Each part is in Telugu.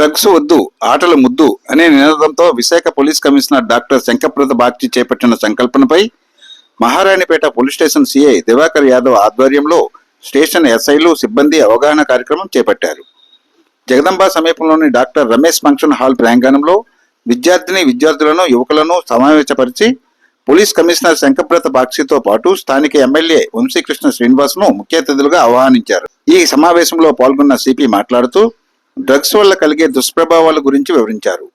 డ్రగ్స్ వద్దు ఆటలు ముద్దు అనే నినాదంతో Visakha police commissioner doctor Shankhabrata Bagchi చేపట్టిన సంకల్పనపై Maharanipeta police station CI Divakar Yadav ఆధ్వర్యంలో స్టేషన్ ఎస్ఐలు సిబ్బంది అవగాహన కార్యక్రమం చేపట్టారు. జగదంబ సమీపంలోని డాక్టర్ రమేష్ ఫంక్షన్ హాల్ ప్రాంగణంలో విద్యార్థులను యువకులను సమావేశపరిచి పోలీస్ కమిషనర్ శంకప్రద బాగ్చితో పాటు స్థానిక ఎమ్మెల్యే వంశీకృష్ణ శ్రీనివాస్ ను ముఖ్య అతిథులుగా ఆహ్వానించారు. ఈ సమావేశంలో పాల్గొన్న సిపి మాట్లాడుతూ డ్రగ్స్ వల్ల కలిగే దుష్ప్రభావాల గురించి వివరించారు.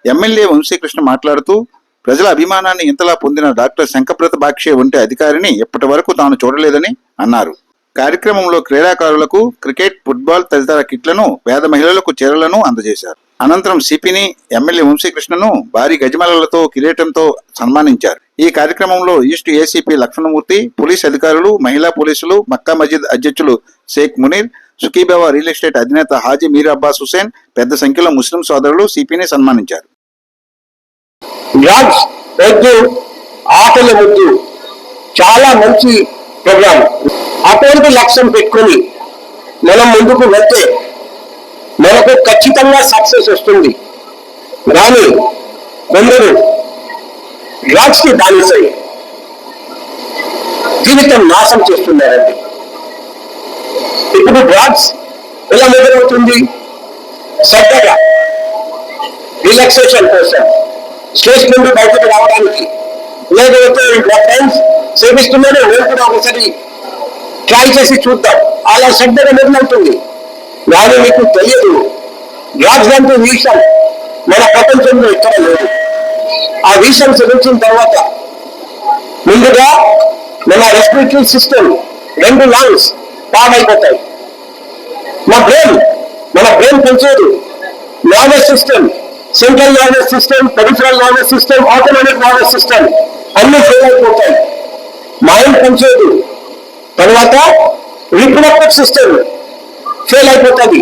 ఎమ్మెల్యే వంశీకృష్ణ మాట్లాడుతూ ప్రజల అభిమానాన్ని ఇంతలా పొందిన డాక్టర్ శంకప్రద బాగ్చి వంటి అధికారిని ఇప్పటి వరకు తాను చూడలేదని అన్నారు. కార్యక్రమంలో క్రీడాకారులకు క్రికెట్, ఫుట్బాల్ తదితర కిట్లను, పేద మహిళలకు చీరలను అందజేశారు. అనంతరం సిపిని ఎమ్మెల్యే వంశీకృష్ణను భారీ గజమాలలతో కిరీటంతో సన్మానించారు. ఈ కార్యక్రమంలో ఈస్ట్ ఏసీపీ లక్ష్మణమూర్తి, పోలీస్ అధికారులు, మహిళా పోలీసులు, మక్కా మస్జిద్ అధ్యక్షులు షేక్ మునీర్, సుఖీబాబా రియల్ ఎస్టేట్ అధినేత హాజీ మీర్ అబ్బాస్ హుసేన్, పెద్ద సంఖ్యలో ముస్లిం సోదరులు సిపిని సన్మానించారు. డ్రగ్స్ వద్దు ఆటల ముద్దు చాలా మంచి ప్రోగ్రాం. అటువంటి లక్ష్యం పెట్టుకుని మనం ముందుకు వెళ్తే మనకు ఖచ్చితంగా సక్సెస్ వస్తుంది. కానీ కొందరు డ్రగ్స్ కి బానిసై జీవితం నాశనం చేస్తున్నారండి. ఇప్పుడు డ్రగ్స్ ఎలా మొదలవుతుంది? శ్రద్ధగా రిలాక్సేషన్ కోసం, స్ట్రెస్ నుండి బయటకు రావడానికి, లేకపోతే నా ఫ్రెండ్స్ సేవిస్తున్నారో నేను కూడా ఒకసారి ట్రై చేసి చూద్దాం, అలా శ్రద్ధగా మొదలవుతుంది. కానీ మీకు తెలియదు, డ్రగ్స్ అంటే విషయం మన ప్రపంచంలో ఇక్కడ లేదు. ఆ విషయం సెలవుచిన తర్వాత ముందుగా మన రెస్పిరేటరీ సిస్టమ్, 2 లంగ్స్ పాడైపోతాయి. మన బ్రెయిన్ పెంచేది nervous system, central nervous system, peripheral nervous system, automatic nervous system అన్ని ఫెయిల్ అయిపోతాయి. మైండ్ పెంచేది, తర్వాత రిప్రొడక్టివ్ సిస్టమ్ ఫెయిల్ అయిపోతుంది,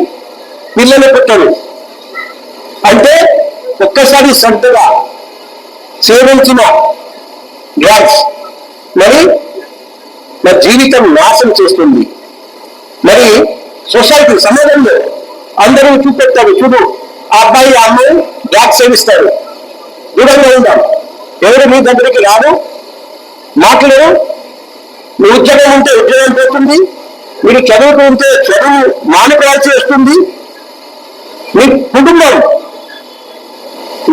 పిల్లలు పుట్టరు. అంటే ఒక్కసారి శ్రద్ధగా సేవించిన డ్రగ్స్ మరి నా జీవితం నాశనం చేస్తుంది. మరి సొసైటీ, సమాజంలో అందరూ చూపెట్టారు, చూడు ఆ అబ్బాయి ఆ అమ్మాయి డ్రగ్స్ సేవిస్తారు, దూరంగా ఉందాం, ఎవరు మీ దగ్గరికి రాదు, మాట్లాడరు. మీ ఉద్యోగం ఉంటే ఉద్యోగం పోతుంది, మీరు చదువుతూ ఉంటే చదువు మానుకోవాల్సి వస్తుంది. మీ కుటుంబం,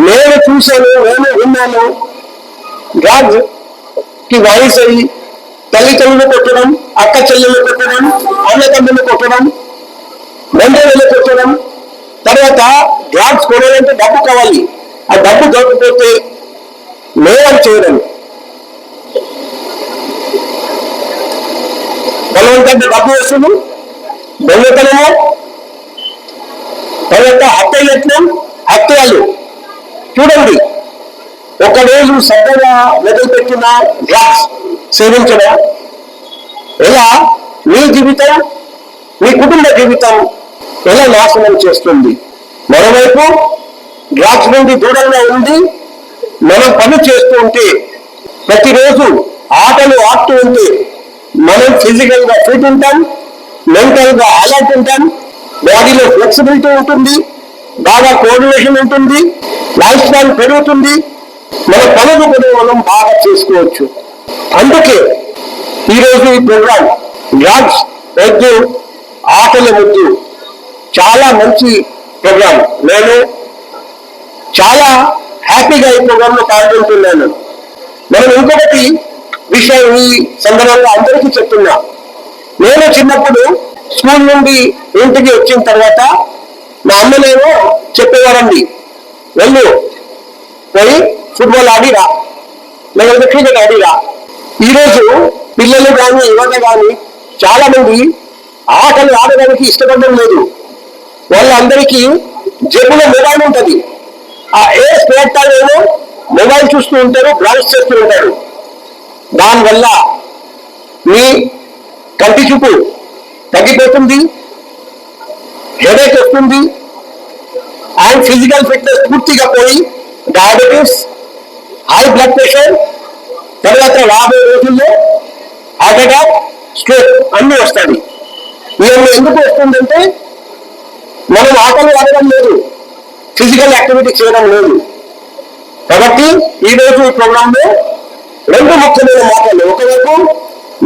నేను చూశాను, నేను విన్నాను, డ్రగ్స్ కి వయసు అయ్యి తల్లిదండ్రులు కొట్టడం, అక్క చెల్లెలు కొట్టడం, అన్న తమ్ముళ్ళు కొట్టడం, బంధువులు కొట్టడం. తర్వాత డ్రగ్స్ కొనాలంటే డబ్బు కావాలి, ఆ డబ్బు దొరకపోతే నేరం చేయడం, బలవంతంగా డబ్బు వస్తుంది, దొంగతనము, తర్వాత హత్యయత్నం, హత్యలు. చూడండి, ఒకరోజు శ్రద్ధగా మొదలుపెట్టిన డ్రగ్స్ సేవించడం ఎలా మీ జీవితం, మీ కుటుంబ జీవితం ఎలా నాశనం చేస్తుంది. మరోవైపు డ్రగ్స్ నుండి దూరంగా ఉండి మనం పని చేస్తూ ఉంటే, ప్రతిరోజు ఆటలు ఆడుతూ ఉంటే మనం ఫిజికల్ గా ఫిట్ ఉంటాం, మెంటల్ గా అలర్ట్ ఉంటాం, బాడీలో ఫ్లెక్సిబిలిటీ ఉంటుంది, బాగా కోఆర్డినేషన్ ఉంటుంది, లైఫ్ స్టైల్ పెరుగుతుంది, మన పనులు కూడా మనం బాగా చేసుకోవచ్చు. అందుకే ఈరోజు ఈ ప్రోగ్రాం డ్రగ్స్ వద్దు ఆటల వద్దు చాలా మంచి ప్రోగ్రాం. నేను చాలా హ్యాపీగా ఈ ప్రోగ్రాంలో పాల్గొంటున్నాను. మనం ఇంకొకటి విషయం ఈ సందర్భంగా అందరికీ చెప్తున్నా, నేను చిన్నప్పుడు స్కూల్ నుండి ఇంటికి వచ్చిన తర్వాత మా అమ్మనేమో చెప్పేవారండి, వెళ్ళు పోయి ఫుట్బాల్ ఆడిరా, లేకపోతే క్రికెట్ ఆడిరా. ఈరోజు పిల్లలు కానీ యువత కానీ చాలా మంది ఆటలు ఆడడానికి ఇష్టపడడం లేదు. వాళ్ళందరికీ జేబులో మొబైల్ ఉంటుంది, ఆ ఏ స్పేర్ ఏమో మొబైల్ చూస్తూ ఉంటారు, బ్రౌజ్ చేస్తూ ఉంటారు. దానివల్ల మీ కంటి చూపు తగ్గిపోతుంది, హెడేక్ వస్తుంది, అండ్ ఫిజికల్ ఫిట్నెస్ పూర్తిగా పోయి డయాబెటీస్, హై బ్లడ్ ప్రెషర్, తర్వాత రాబోయే రోజుల్లో హార్ట్ అటాక్, స్ట్రోక్ అన్నీ వస్తాయి. ఇవన్నీ ఎందుకు వస్తుందంటే మనం ఆటలు ఆడడం లేదు, ఫిజికల్ యాక్టివిటీ చేయడం లేదు. కాబట్టి ఈ రోజు ఈ ప్రోగ్రామ్ లో రెండు ముఖ్యమైన మాటలు. ఒకవైపు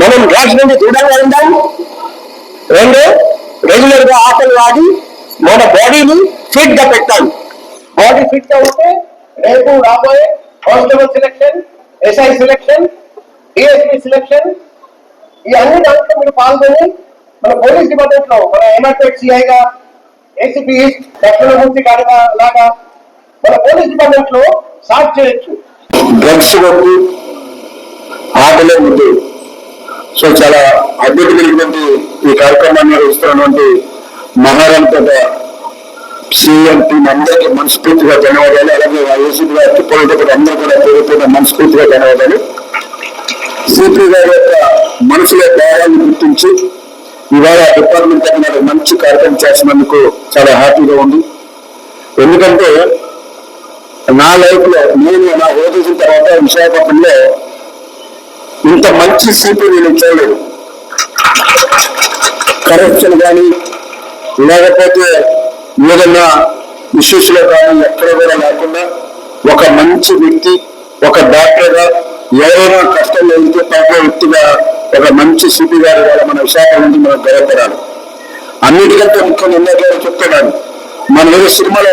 మనం డ్రగ్స్ నుండి దూరంగా ఉందాం, రెండు రెగ్యులర్ గా ఆటలు ఆడి మన బాడీని ఫిట్ గా పెట్టాలి. బాడీ ఫిట్ గా ఉంటే రేపు రాబోయే constable selection, SI selection, DSP selection, ఈ అన్ని దాంట్లో మీరు పాల్గొని మన పోలీస్ డిపార్ట్మెంట్ లో మన ఎమర్జెన్సీ సిఐగా, ఏసీపీ దక్షిణమూర్తి గారిగా లాగా మన పోలీస్ డిపార్ట్మెంట్ లో సాధ్ చేయొచ్చు. డ్రగ్స్ వరకు ఆటలే ముందు. సో చాలా అద్భుతమైనటువంటి ఈ కార్యక్రమాన్ని నిర్వహిస్తున్నటువంటి మహారాణిపేట సీఎం టీం అందరికీ మనస్ఫూర్తిగా ధన్యవాదాలు. అలాగే ఏసీపీ గారికి, పోలీసు అందరూ కూడా పేరుతో మనస్ఫూర్తిగా ధన్యవాదాలు. సిపి గారి యొక్క మనసులో భావాన్ని గుర్తించి ఇవాళ డిపార్ట్మెంట్ తగిన మంచి కార్యక్రమం చేసినందుకు చాలా హ్యాపీగా ఉంది. ఎందుకంటే నా లైఫ్ లో నేను నా ఓటేసిన తర్వాత విశాఖపట్నంలో ఇంత మంచి సిపి నేను చేయలేదు. కరప్షన్ కానీ లేకపోతే ఏదన్నా ఇష్యూస్ లో కానీ ఎక్కడ కూడా లేకుండా ఒక మంచి వ్యక్తి, ఒక డాక్టర్ గా ఎవరైనా కష్టం వెళ్తే పడే వ్యక్తిగా ఒక మంచి సిపి గారు మన విశాఖ నుండి మనం గర్వపడాలి. అన్నిటికంటే ముఖ్యంగా ఇందాక చెప్తున్నాను, మనం ఏదో సినిమాలో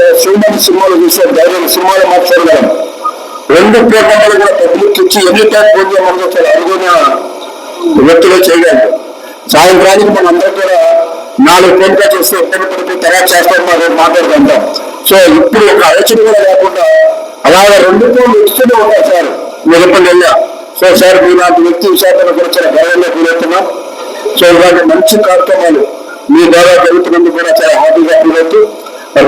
చూసే ధైర్యం సినిమాలో మాట్లాడగలం. రెండు ప్రోగ్రాంలు కూడా పబ్లిక్ ఇచ్చి ఎన్ని టైం ఫోన్ చేయమని చాలా అడుగున వ్యక్తిగా చేయగలరు. సాయంత్రానికి మనం అందరూ కూడా 4 ఫోన్ కాల్ చేస్తే ఇబ్బంది పడితే తయారు చేస్తాం మాట్లాడుతుంటాం. సో ఇప్పుడు ఒక ఆలోచన కూడా లేకుండా అలాగే 2 ఫోన్లు ఇస్తూనే ఉంటారు సార్. మీరు ఎప్పుడు వెళ్ళా సో సార్ మీ నాటి వ్యక్తి విశాఖను కూడా చాలా గౌరవంగా ఫీలవుతున్నాం. సో ఇలాంటి మంచి కార్యక్రమాలు మీ ద్వారా జరుగుతున్నందుకు కూడా చాలా హ్యాపీగా ఫీల్ అవుతూ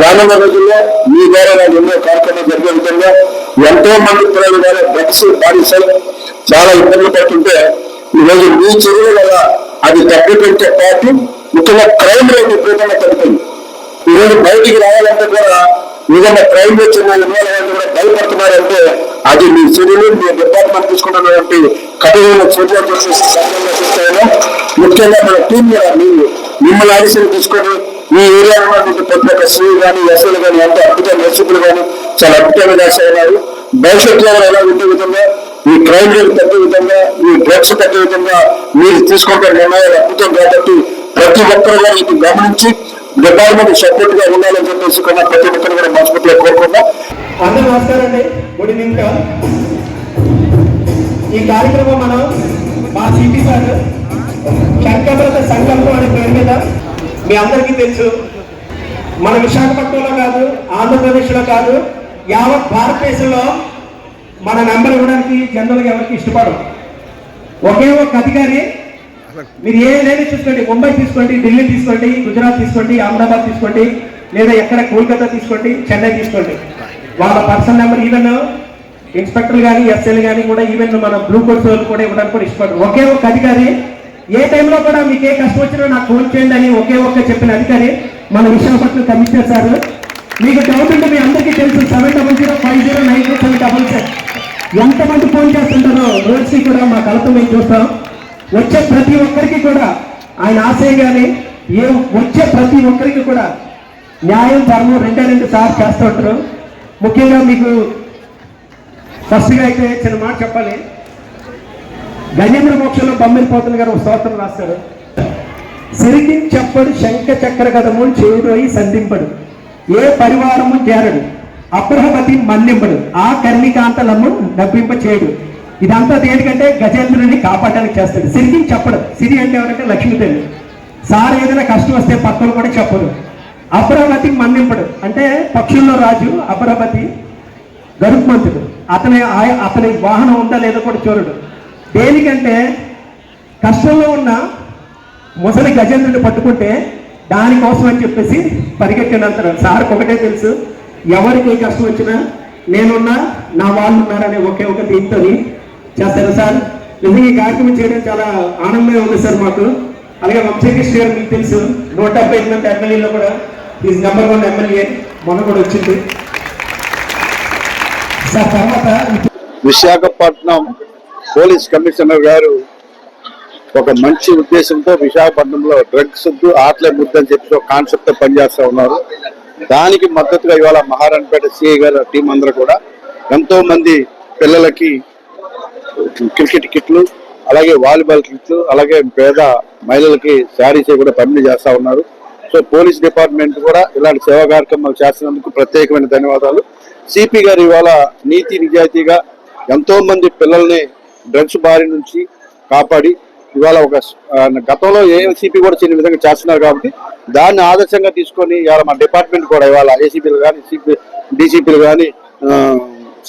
రానున్న రోజుల్లో మీ ద్వారా ఎన్నో కార్యక్రమాలు జరిగే విధంగా ఎంతో మంది పిల్లలు ద్వారా డ్రగ్స్ బానిసై చాలా ఇబ్బందులు పడుతుంటే ఈరోజు మీ చర్యల వల్ల అది తగ్గిపోతే పాటు ముఖ్యంగా క్రైమ్ రేట్ విపరీతంగా తగ్గుతుంది. ఈరోజు బయటికి రావాలంటే కూడా ఏదైనా క్రైమ్ రేట్ ఇన్వాల్వ్ కూడా భయపడుతున్నారంటే అది మీ చర్యలు మీ డిపార్ట్మెంట్ తీసుకుంటున్నటువంటి కఠినమైన చర్యలు చూస్తాను. ముఖ్యంగా మన టీం కూడా మిమ్మల్ని ఆడిషన్ తీసుకొని ఈ ఏరియాలో ప్రతి ఒక్క సిఐ కానీ ఎస్ఐలు కానీ ఎంతో అద్భుతమైన ఎస్ఐలు కానీ చాలా అద్భుతంగా చేస్తున్నారు. భవిష్యత్తులో ఎలా ఉండే విధంగా ఈ క్రైమ్ రేట్ తగ్గే విధంగా, ఈ డ్రగ్స్ తగ్గే విధంగా మీరు తీసుకుంటున్న నిర్ణయాలు అద్భుతం కాబట్టి ప్రతి ఒక్కరు కూడా ఇది గమనించి డిపార్ట్మెంట్ సపోర్ట్ గా ఉండాలని చెప్పేసి ప్రతి ఒక్కరు కూడా మనస్ఫూర్తిగా కోరుకుందాం. అందరూ నమస్కారం అండి, గుడ్ ఈవినింగ్. ఈ కార్యక్రమం మనం మా సిపి సార్ శంకరప్రత సంకల్పం అనే పేరు మీద మీ అందరికీ తెలుసు. మన విశాఖపట్నంలో కాదు, ఆంధ్రప్రదేశ్లో కాదు, యావత్ భారతదేశంలో మన నెంబర్ ఇవ్వడానికి జనరల్గా ఎవరికి ఇష్టపడరు. ఒకే ఒక అధికారి మీరు ఏదైనా చూసుకోండి, ముంబై తీసుకోండి, ఢిల్లీ తీసుకోండి, గుజరాత్ తీసుకోండి, అహ్మదాబాద్ తీసుకోండి, లేదా ఎక్కడ కోల్కతా తీసుకోండి, చెన్నై తీసుకోండి, వాళ్ళ పర్సనల్ నెంబర్ ఈవెన్ ఇన్స్పెక్టర్ కానీ ఎస్ఐలు కానీ కూడా ఈవెన్ మన బ్లూ కోర్స్ వాళ్ళు కూడా ఇవ్వడానికి కూడా ఇష్టపడరు. ఒకే ఒక అధికారి ఏ టైంలో కూడా మీకు ఏ కష్టం వచ్చినా నాకు ఫోన్ చేయండి అని ఒకే ఒక్క చెప్పిన అధికారి మన విశాఖపట్నం కమిషనర్ సార్. మీకు డౌట్ ఉంటే మీ అందరికీ తెలుసు 70050927. ఎంతమంది ఫోన్ చేస్తుంటారో రోజుకి కూడా మా కళతో మేము చూస్తాం. వచ్చే ప్రతి ఒక్కరికి కూడా ఆయన ఆశయం కానీ వచ్చే ప్రతి ఒక్కరికి కూడా న్యాయం ధర్మం 2 సార్ చేస్తూ ఉంటారు. ముఖ్యంగా మీకు ఫస్ట్గా అయితే చిన్న మాట చెప్పాలి. గజేంద్ర మోక్షంలో బొమ్మిలిపోతున్న గారు ఒక స్తోత్రం రాస్తారు. సిరికి చెప్పడు శంఖ చక్ర కథము చేరుయి సంధింపడు, ఏ పరివారము చేరడు, అబ్రహపతి మన్నింపడు, ఆ కర్ణికాంతలము నవ్వింప చేయడు. ఇదంతా దేనికంటే గజేంద్రుని కాపాడడానికి చేస్తాడు. సిరికి చెప్పడు. సిరి అంటే ఎవరంటే లక్ష్మీదేవి. సార్ ఏదైనా కష్టం వస్తే పక్కలు కూడా చెప్పరు. అబ్రహపతి మన్నింపడు అంటే పక్షుల్లో రాజు అబ్రహపతి గరుత్మంతుడు. అతని వాహనం ఉందా లేదో కూడా చూడడు. దేనికంటే కష్టంలో ఉన్న ముసలి గజేంద్రుని పట్టుకుంటే దానికోసం అని చెప్పేసి పరిగెట్టినంటారు. సార్కి ఒకటే తెలుసు, ఎవరికి ఏ కష్టం వచ్చినా నేనున్నా, నా వాళ్ళు ఉన్నారనే ఒకే ఒక దీంతో చేస్తారు. సార్ నిజంగా ఈ కార్యక్రమం చేయడం చాలా ఆనందంగా ఉంది సార్ మాకు. అలాగే వంశీకృష్ణ గారు మీకు తెలుసు, 175 మంది ఎమ్మెల్యేలో కూడా ఈజ్ నెంబర్ 1 ఎమ్మెల్యే మొన్న కూడా వచ్చింది సార్. తర్వాత విశాఖపట్నం పోలీస్ కమిషనర్ గారు ఒక మంచి ఉద్దేశంతో విశాఖపట్నంలో డ్రగ్స్ ఆటలే ముద్దని చెప్పి ఒక కాన్సెప్ట్ తో పనిచేస్తా ఉన్నారు. దానికి మద్దతుగా ఇవాళ మహారాణిపేట సిఐ గారు టీం అందరూ కూడా ఎంతో మంది పిల్లలకి క్రికెట్ కిట్లు, అలాగే వాలీబాల్ కిట్లు, అలాగే పేద మహిళలకి శారీస్ కూడా పంపిణీ చేస్తా ఉన్నారు. సో పోలీస్ డిపార్ట్మెంట్ కూడా ఇలాంటి సేవా కార్యక్రమాలు చేస్తున్నందుకు ప్రత్యేకమైన ధన్యవాదాలు. సిపి గారు ఇవాళ నీతి నిజాయితీగా ఎంతో మంది పిల్లల్ని డ్రగ్స్ బారి నుంచి కాపాడి ఇవాళ ఒక గతంలో ఏ సిపి కూడా చేయని విధంగా చేస్తున్నారు కాబట్టి దాన్ని ఆదర్శంగా తీసుకొని ఇవాళ మా డిపార్ట్మెంట్ కూడా ఇవాళ ఏసీపీలు కానీ డీసీపీలు కానీ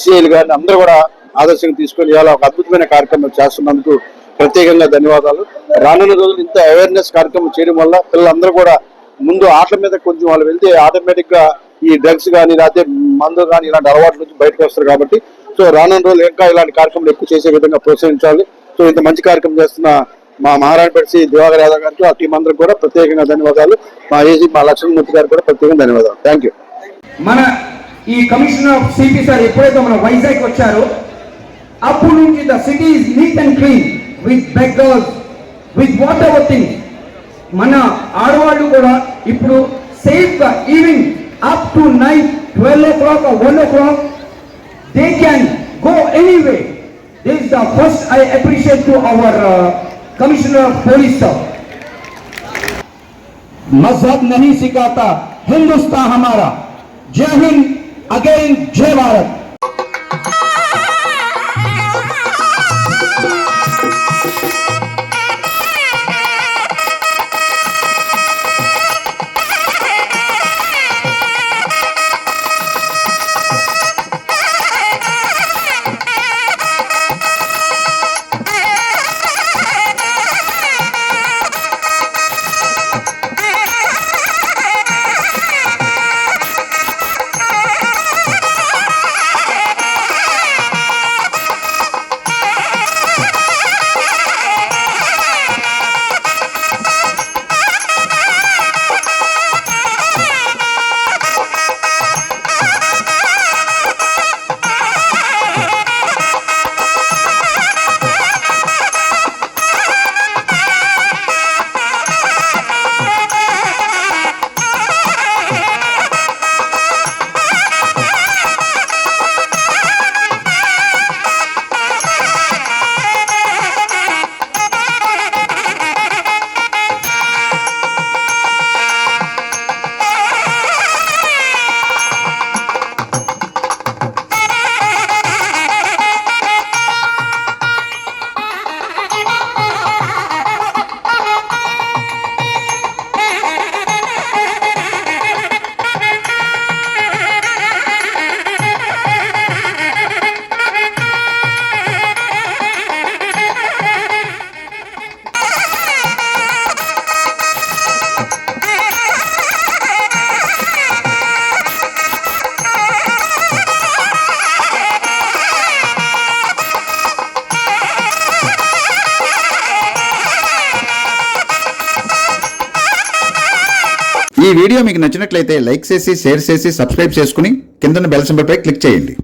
సిఐలు కానీ అందరూ కూడా ఆదర్శంగా తీసుకొని ఇవాళ ఒక అద్భుతమైన కార్యక్రమం చేస్తున్నందుకు ప్రత్యేకంగా ధన్యవాదాలు. రానున్న రోజులు ఇంత అవేర్నెస్ కార్యక్రమం చేయడం వల్ల పిల్లలందరూ కూడా ముందు ఆటల మీద కొంచెం వాళ్ళు వెళ్తే ఆటోమేటిక్ గా ఈ డ్రగ్స్ కానీ లేకపోతే మందు కానీ ఇలాంటి అలవాట్ల నుంచి బయటకు వస్తారు కాబట్టి సో రానున్న రోజులు ఇంకా ఇలాంటి కార్యక్రమాలు ఎక్కువ చేసే విధంగా ప్రోత్సహించాలి. సో ఇంత మంచి కార్యక్రమం చేస్తున్న మా మహారాణిపేట సి దివాకర్ యాదవ్ గారికి ఆ టీం అందరికి కూడా ప్రత్యేకంగా ధన్యవాదాలు. మా ఏసీ మా లక్ష్మణమూర్తి గారికి కూడా ప్రత్యేకంగా ధన్యవాదాలు. Thank you. మన ఈ కమిషనర్ ఆఫ్ సిపి సార్ ఎప్పుడైతే మన వైజాగ్ వచ్చారో అప్పుడు నుంచి the city is neat and clean with beggars with whatever thing. మన ఆడవాళ్ళు కూడా ఇప్పుడు సేఫ్ గా evening up to night 12 o'clock or 1 o'clock they can go anyway. This is the first I appreciate to our commissioner of police sir. मजहब नहीं सिखाता हिंदुस्तान हमारा. जय हिंद, अगेन जय भारत. ఈ వీడియో మీకు నచ్చినట్లయితే లైక్ చేసి షేర్ చేసి సబ్స్క్రైబ్ చేసుకుని కిందన బెల్ సింబల్ పై క్లిక్ చేయండి.